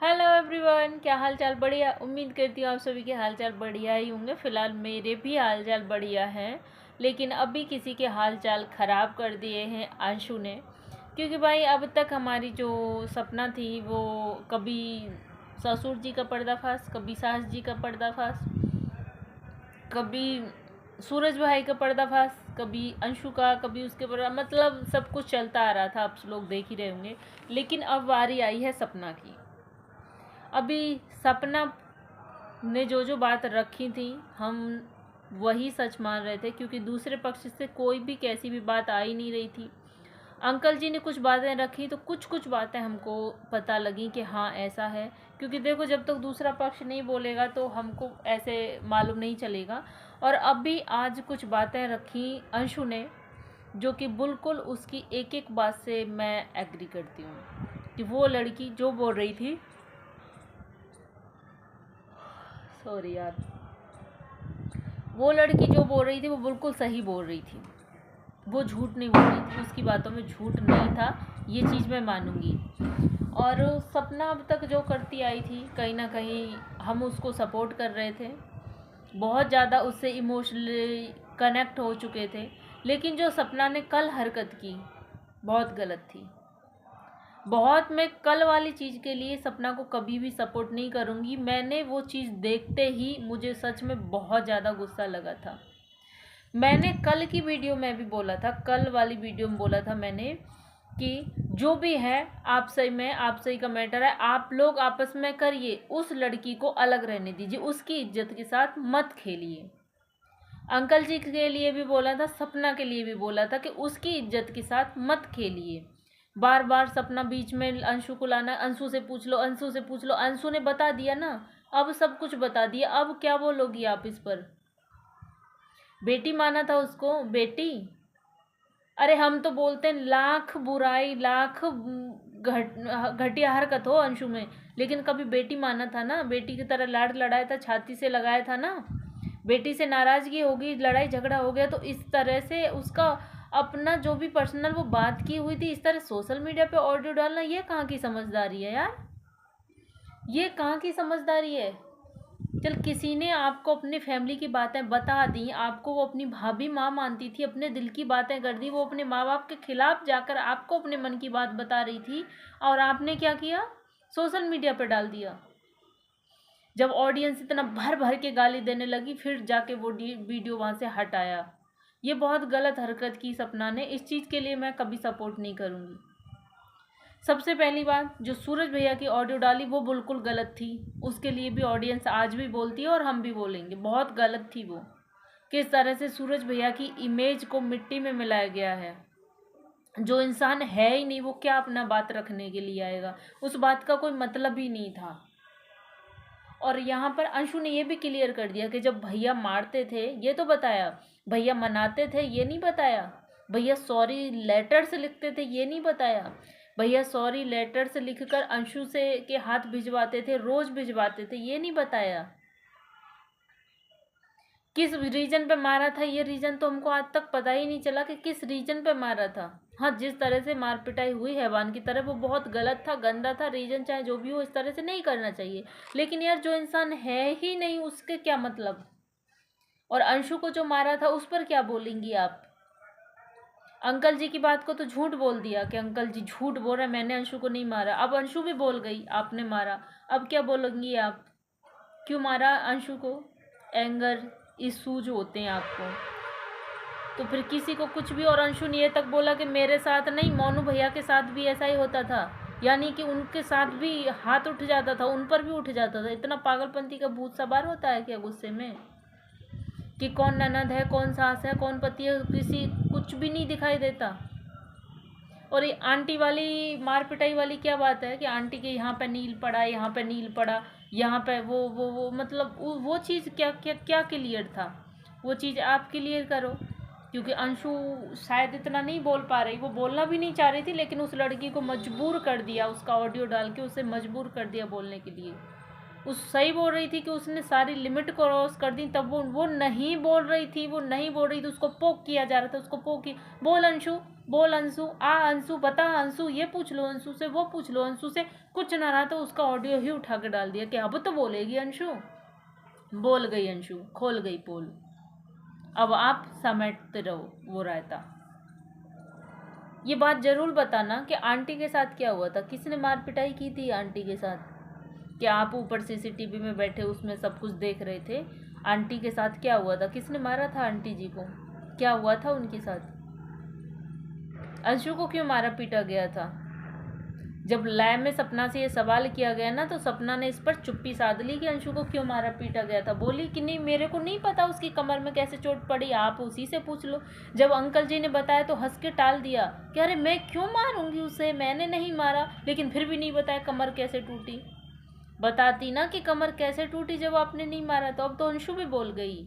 Hello everyone, क्या हाल चाल? बढ़िया। उम्मीद करती हूँ आप सभी के हाल चाल बढ़िया ही होंगे। फ़िलहाल मेरे भी हाल चाल बढ़िया हैं, लेकिन अभी किसी के हाल चाल ख़राब कर दिए हैं अंशु ने। क्योंकि भाई अब तक हमारी जो सपना थी वो कभी ससुर जी का पर्दाफाश, कभी सास जी का पर्दाफाश, कभी सूरज भाई का पर्दाफाश, कभी अंशु का, कभी उसके मतलब सब कुछ चलता आ रहा था। आप लोग देख ही रहे होंगे। लेकिन अब बारी आई है सपना की। अभी सपना ने जो बात रखी थी हम वही सच मान रहे थे, क्योंकि दूसरे पक्ष से कोई भी कैसी भी बात आ ही नहीं रही थी। अंकल जी ने कुछ बातें रखी तो कुछ कुछ बातें हमको पता लगी कि हाँ ऐसा है। क्योंकि देखो, जब तक दूसरा पक्ष नहीं बोलेगा तो हमको ऐसे मालूम नहीं चलेगा। और अभी आज कुछ बातें रखी अंशु ने, जो कि बिल्कुल उसकी एक एक बात से मैं एग्री करती हूँ। कि वो लड़की जो बोल रही थी, सॉरी यार, वो लड़की जो बोल रही थी वो बिल्कुल सही बोल रही थी। वो झूठ नहीं बोल रही थी, उसकी बातों में झूठ नहीं था, ये चीज़ मैं मानूंगी। और सपना अब तक जो करती आई थी, कहीं ना कहीं हम उसको सपोर्ट कर रहे थे, बहुत ज़्यादा उससे इमोशनली कनेक्ट हो चुके थे। लेकिन जो सपना ने कल हरकत की बहुत गलत थी। बहुत, मैं कल वाली चीज़ के लिए सपना को कभी भी सपोर्ट नहीं करूँगी। मैंने वो चीज़ देखते ही मुझे सच में बहुत ज़्यादा गुस्सा लगा था। मैंने कल की वीडियो में भी बोला था, कल वाली वीडियो में बोला था मैंने कि जो भी है आप सही में, आप सही का मैटर है, आप लोग आपस में करिए, उस लड़की को अलग रहने दीजिए, उसकी इज्जत के साथ मत खेलिए। अंकल जी के लिए भी बोला था, सपना के लिए भी बोला था कि उसकी इज्जत के साथ मत खेलिए। बार बार सपना बीच में अंशु को लाना, अंशु से पूछ लो, अंशु से पूछ लो। अंशु ने बता दिया ना, अब सब कुछ बता दिया, अब क्या बोलोगी आप इस पर? बेटी माना था उसको, बेटी। अरे हम तो बोलते हैं लाख बुराई, लाख घटिया हरकत हो अंशु में, लेकिन कभी बेटी माना था ना, बेटी की तरह लाड लड़ाया था, छाती से लगाया था ना। बेटी से नाराज़गी होगी, लड़ाई झगड़ा हो गया तो इस तरह से उसका अपना जो भी पर्सनल वो बात की हुई थी, इस तरह सोशल मीडिया पे ऑडियो डालना, ये कहाँ की समझदारी है यार? ये कहाँ की समझदारी है? चल, किसी ने आपको अपनी फैमिली की बातें बता दी, आपको वो अपनी भाभी माँ मानती थी, अपने दिल की बातें कर दी, वो अपने माँ बाप के खिलाफ जाकर आपको अपने मन की बात बता रही थी, और आपने क्या किया? सोशल मीडिया पे डाल दिया। जब ऑडियंस इतना भर भर के गाली देने लगी, फिर जाके वो वीडियो वहाँ से हटाया। ये बहुत गलत हरकत की सपना ने, इस चीज़ के लिए मैं कभी सपोर्ट नहीं करूँगी। सबसे पहली बात, जो सूरज भैया की ऑडियो डाली वो बिल्कुल गलत थी। उसके लिए भी ऑडियंस आज भी बोलती है और हम भी बोलेंगे, बहुत गलत थी वो। किस तरह से सूरज भैया की इमेज को मिट्टी में मिलाया गया है। जो इंसान है ही नहीं वो क्या अपना बात रखने के लिए आएगा? उस बात का कोई मतलब ही नहीं था। और यहाँ पर अंशु ने ये भी क्लियर कर दिया कि जब भैया मारते थे ये तो बताया, भैया मनाते थे ये नहीं बताया, भैया सॉरी लेटर से लिखते थे ये नहीं बताया, भैया सॉरी लेटर से लिखकर अंशु से के हाथ भिजवाते थे, रोज भिजवाते थे, ये नहीं बताया। किस रीजन पे मारा था, ये रीजन तो हमको आज तक पता ही नहीं चला कि किस रीजन पे मारा था। हाँ, जिस तरह से मार पिटाई हुई हैवान की तरह, वो बहुत गलत था, गंदा था। रीजन चाहे जो भी हो, इस तरह से नहीं करना चाहिए। लेकिन यार, जो इंसान है ही नहीं उसके क्या मतलब? और अंशु को जो मारा था उस पर क्या बोलेंगी आप? अंकल जी की बात को तो झूठ बोल दिया कि अंकल जी झूठ बोल रहे, मैंने अंशु को नहीं मारा। अब अंशु भी बोल गई आपने मारा। अब क्या बोलेंगी आप? क्यों मारा अंशु को? एंगर इश्यूज होते हैं आपको, तो फिर किसी को कुछ भी। और अंशु ने ये तक बोला कि मेरे साथ नहीं, मोनू भैया के साथ भी ऐसा ही होता था, यानी कि उनके साथ भी हाथ उठ जाता था, उन पर भी उठ जाता था। इतना पागलपंती का भूत सवार होता है क्या गुस्से में? कि कौन ननद है, कौन सास है, कौन पति है, किसी कुछ भी नहीं दिखाई देता। और ये आंटी वाली मार पिटाई वाली क्या बात है कि आंटी के यहाँ पे नील पड़ा, यहाँ पे नील पड़ा, यहाँ पे वो मतलब वो चीज़ क्या क्या क्या क्लियर था? वो चीज़ आप क्लियर करो। क्योंकि अंशु शायद इतना नहीं बोल पा रही, वो बोलना भी नहीं चाह रही थी, लेकिन उस लड़की को मजबूर कर दिया, उसका ऑडियो डाल के उसे मजबूर कर दिया बोलने के लिए। उस सही बोल रही थी कि उसने सारी लिमिट क्रॉस कर दी, तब वो नहीं बोल रही थी, वो नहीं बोल रही थी, उसको पोक किया जा रहा था, उसको पोक की। बोल अंशु, बोल अंशु, आ अंशु, बता अंशु, ये पूछ लो अंशु से, वो पूछ लो अंशु से। कुछ ना रहा तो उसका ऑडियो ही उठा के डाल दिया कि अब तो बोलेगी अंशु। बोल गई अंशु, खोल गई पोल। अब आप समेटते रहो वो रायता। ये बात जरूर बताना कि आंटी के साथ क्या हुआ था, किसने मार पिटाई की थी आंटी के साथ? क्या आप ऊपर सीसीटीवी में बैठे उसमें सब कुछ देख रहे थे? आंटी के साथ क्या हुआ था? किसने मारा था आंटी जी को? क्या हुआ था उनके साथ? अंशु को क्यों मारा पीटा गया था? जब लैब में सपना से ये सवाल किया गया ना, तो सपना ने इस पर चुप्पी साध ली कि अंशु को क्यों मारा पीटा गया था। बोली कि नहीं, मेरे को नहीं पता उसकी कमर में कैसे चोट पड़ी, आप उसी से पूछ लो। जब अंकल जी ने बताया तो हंस के टाल दिया कि अरे मैं क्यों मारूंगी उसे, मैंने नहीं मारा। लेकिन फिर भी नहीं बताया कमर कैसे टूटी। बताती ना कि कमर कैसे टूटी जब आपने नहीं मारा। तो अब तो अंशु भी बोल गई।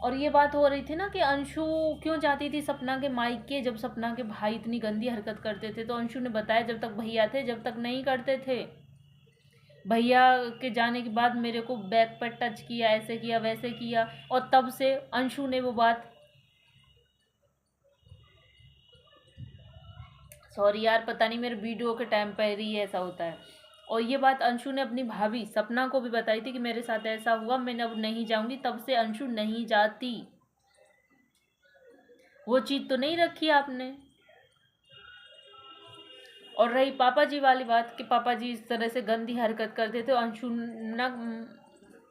और ये बात हो रही थी ना कि अंशु क्यों जाती थी सपना के मायके जब सपना के भाई इतनी गंदी हरकत करते थे। तो अंशु ने बताया जब तक भैया थे, जब तक नहीं करते थे। भैया के जाने के बाद मेरे को बैक पर टच किया, ऐसे किया वैसे किया, और तब से अंशु ने वो बात, सॉरी यार पता नहीं मेरे वीडियो के टाइम पर ही ऐसा होता है। और ये बात अंशु ने अपनी भाभी सपना को भी बताई थी कि मेरे साथ ऐसा हुआ, मैं अब नहीं जाऊंगी। तब से अंशु नहीं जाती। वो चीज तो नहीं रखी आपने। और रही पापा जी वाली बात कि पापा जी इस तरह से गंदी हरकत करते थे, अंशु न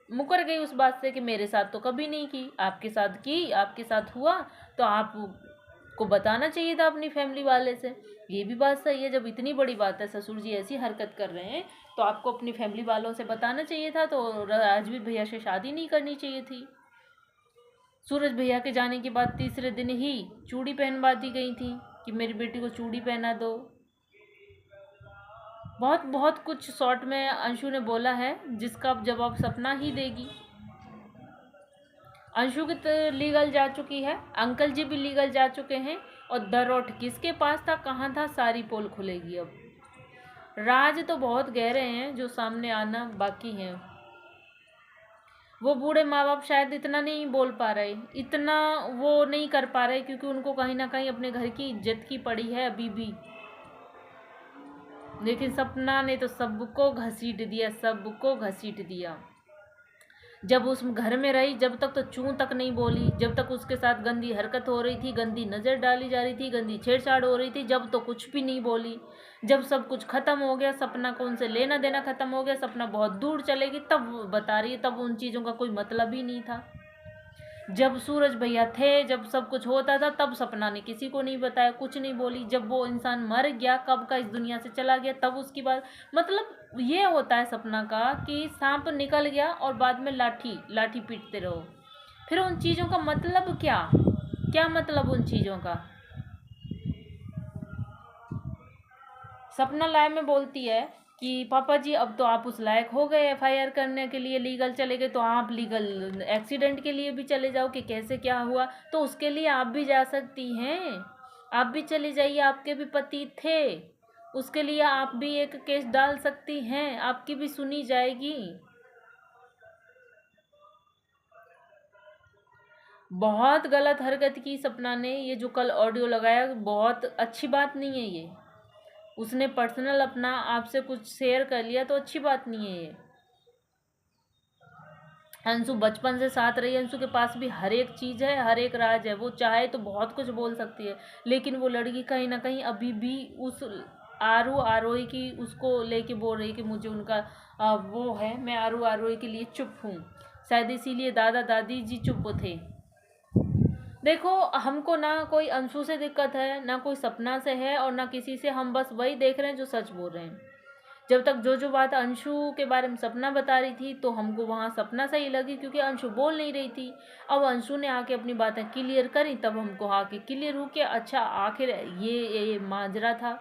मुकर गई उस बात से कि मेरे साथ तो कभी नहीं की, आपके साथ की, आपके साथ हुआ तो आपको बताना चाहिए था अपनी फैमिली वाले से। ये भी बात सही है, जब इतनी बड़ी बात है, ससुर जी ऐसी हरकत कर रहे हैं, तो आपको अपनी फैमिली वालों से बताना चाहिए था। तो राजवीर भैया से शादी नहीं करनी चाहिए थी। सूरज भैया के जाने के बाद तीसरे दिन ही चूड़ी पहनवा दी गई थी कि मेरी बेटी को चूड़ी पहना दो। बहुत बहुत कुछ शॉर्ट में अंशु ने बोला है, जिसका जवाब सपना ही देगी। अंशु की तो लीगल जा चुकी है, अंकल जी भी लीगल जा चुके हैं, और दरोट किसके पास था, कहाँ था, सारी पोल खुलेगी। अब राज तो बहुत गहरे हैं जो सामने आना बाकी हैं। वो बूढ़े माँ बाप शायद इतना नहीं बोल पा रहे, इतना वो नहीं कर पा रहे, क्योंकि उनको कहीं ना कहीं अपने घर की इज्जत की पड़ी है अभी भी। लेकिन सपना ने तो सबको घसीट दिया, सबको घसीट दिया। जब उस घर में रही, जब तक तो चूं तक नहीं बोली, जब तक उसके साथ गंदी हरकत हो रही थी, गंदी नज़र डाली जा रही थी, गंदी छेड़छाड़ हो रही थी, जब तो कुछ भी नहीं बोली। जब सब कुछ ख़त्म हो गया, सपना को उनसे लेना देना ख़त्म हो गया, सपना बहुत दूर चलेगी, तब बता रही है, तब उन चीज़ों का कोई मतलब ही नहीं था। जब सूरज भैया थे, जब सब कुछ होता था, तब सपना ने किसी को नहीं बताया, कुछ नहीं बोली। जब वो इंसान मर गया, कब का इस दुनिया से चला गया, तब उसकी बात। मतलब ये होता है सपना का कि सांप निकल गया और बाद में लाठी लाठी पीटते रहो। फिर उन चीज़ों का मतलब क्या, क्या मतलब उन चीज़ों का? सपना लाइव में बोलती है कि पापा जी अब तो आप उस लायक हो गए एफआईआर करने के लिए, लीगल चले गए, तो आप लीगल एक्सीडेंट के लिए भी चले जाओ कि कैसे क्या हुआ, तो उसके लिए आप भी जा सकती हैं, आप भी चली जाइए, आपके भी पति थे, उसके लिए आप भी एक केस डाल सकती हैं, आपकी भी सुनी जाएगी। बहुत गलत हरकत की सपना ने, ये जो कल ऑडियो लगाया बहुत अच्छी बात नहीं है ये। उसने पर्सनल अपना आपसे कुछ शेयर कर लिया तो अच्छी बात नहीं है ये। अंशु बचपन से साथ रही, अंशु के पास भी हर एक चीज़ है, हर एक राज है, वो चाहे तो बहुत कुछ बोल सकती है, लेकिन वो लड़की कहीं ना कहीं अभी भी उस आरोही की उसको लेके बोल रही कि मुझे उनका वो है, मैं आरोही के लिए चुप हूँ। शायद इसीलिए दादा दादी जी चुप थे। देखो, हमको ना कोई अंशु से दिक्कत है, ना कोई सपना से है, और ना किसी से, हम बस वही देख रहे हैं जो सच बोल रहे हैं। जब तक जो जो बात अंशु के बारे में सपना बता रही थी, तो हमको वहाँ सपना सही लगी, क्योंकि अंशु बोल नहीं रही थी। अब अंशु ने आके अपनी बातें क्लियर करी, तब हमको आके क्लियर हो के अच्छा आखिर ये माजरा था।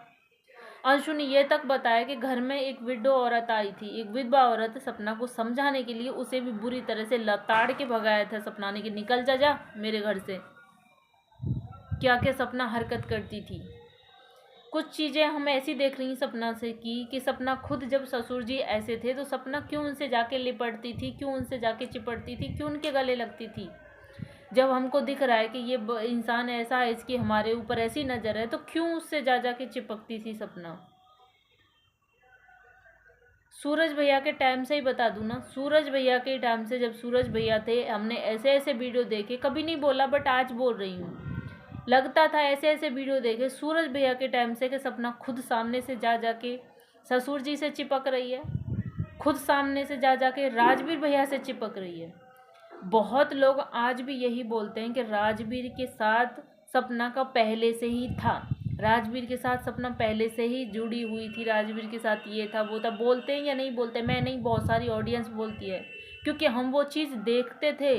अंशु ने ये तक बताया कि घर में एक विडो औरत आई थी, एक विधवा औरत, सपना को समझाने के लिए उसे भी बुरी तरह से लताड़ के भगाया था सपना ने कि निकल जा जा मेरे घर से। क्या क्या सपना हरकत करती थी। कुछ चीज़ें हम ऐसी देख रही सपना से कि सपना खुद जब ससुर जी ऐसे थे तो सपना क्यों उनसे जाके लिपटती थी, क्यों उनसे जाके चिपटती थी, क्यों उनके गले लगती थी। जब हमको दिख रहा है कि ये इंसान ऐसा है, इसकी हमारे ऊपर ऐसी नज़र है, तो क्यों उससे जा जा के चिपकती थी सपना। सूरज भैया के टाइम से ही बता दूँ ना, सूरज भैया के टाइम से, जब सूरज भैया थे, हमने ऐसे ऐसे वीडियो देखे, कभी नहीं बोला बट आज बोल रही हूँ, लगता था ऐसे ऐसे वीडियो देखे सूरज भैया के टाइम से कि सपना खुद सामने से जा जा के ससुर जी से चिपक रही है, खुद सामने से जा जा के राजवीर भैया से चिपक रही है। बहुत लोग आज भी यही बोलते हैं कि राजवीर के साथ सपना का पहले से ही था, राजवीर के साथ सपना पहले से ही जुड़ी हुई थी, राजवीर के साथ ये था वो था। बोलते हैं या नहीं बोलते, मैं नहीं, बहुत सारी ऑडियंस बोलती है, क्योंकि हम वो चीज़ देखते थे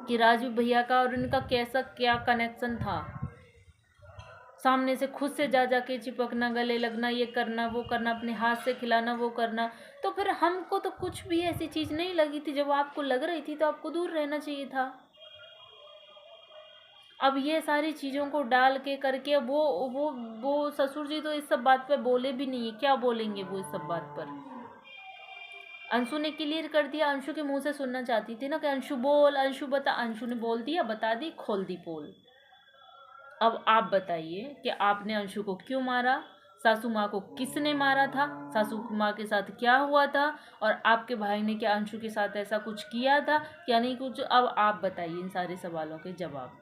कि राजवीर भैया का और इनका कैसा क्या कनेक्शन था। सामने से खुद से जा जा के चिपकना, गले लगना, ये करना वो करना, अपने हाथ से खिलाना वो करना। तो फिर हमको तो कुछ भी ऐसी चीज़ नहीं लगी थी। जब आपको लग रही थी तो आपको दूर रहना चाहिए था। अब ये सारी चीज़ों को डाल के करके वो ससुर जी तो इस सब बात पे बोले भी नहीं है, क्या बोलेंगे वो इस सब बात पर। अंशु ने क्लियर कर दिया, अंशु के मुंह से सुनना चाहती थी ना कि अंशु बोल, अंशु बता, अंशु ने बोल दिया, बता दी, खोल दी पोल। अब आप बताइए कि आपने अंशु को क्यों मारा, सासू माँ को किसने मारा था, सासू माँ के साथ क्या हुआ था, और आपके भाई ने क्या अंशु के साथ ऐसा कुछ किया था क्या नहीं कुछ। अब आप बताइए इन सारे सवालों के जवाब।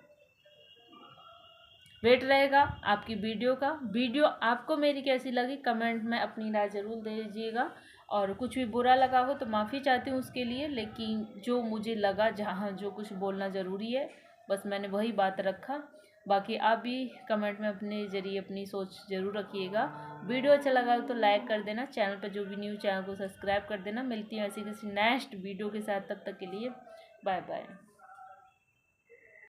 वेट रहेगा आपकी वीडियो का। वीडियो आपको मेरी कैसी लगी कमेंट में अपनी राय ज़रूर दीजिएगा, और कुछ भी बुरा लगा हो तो माफ़ी चाहती हूँ उसके लिए, लेकिन जो मुझे लगा, जहाँ जो कुछ बोलना ज़रूरी है, बस मैंने वही बात रखा। बाकी आप भी कमेंट में अपने ज़रिए अपनी सोच ज़रूर रखिएगा। वीडियो अच्छा लगा तो लाइक कर देना, चैनल पर जो भी न्यू चैनल को सब्सक्राइब कर देना। मिलती हूँ ऐसी किसी नेक्स्ट वीडियो के साथ, तब तक के लिए बाय बाय।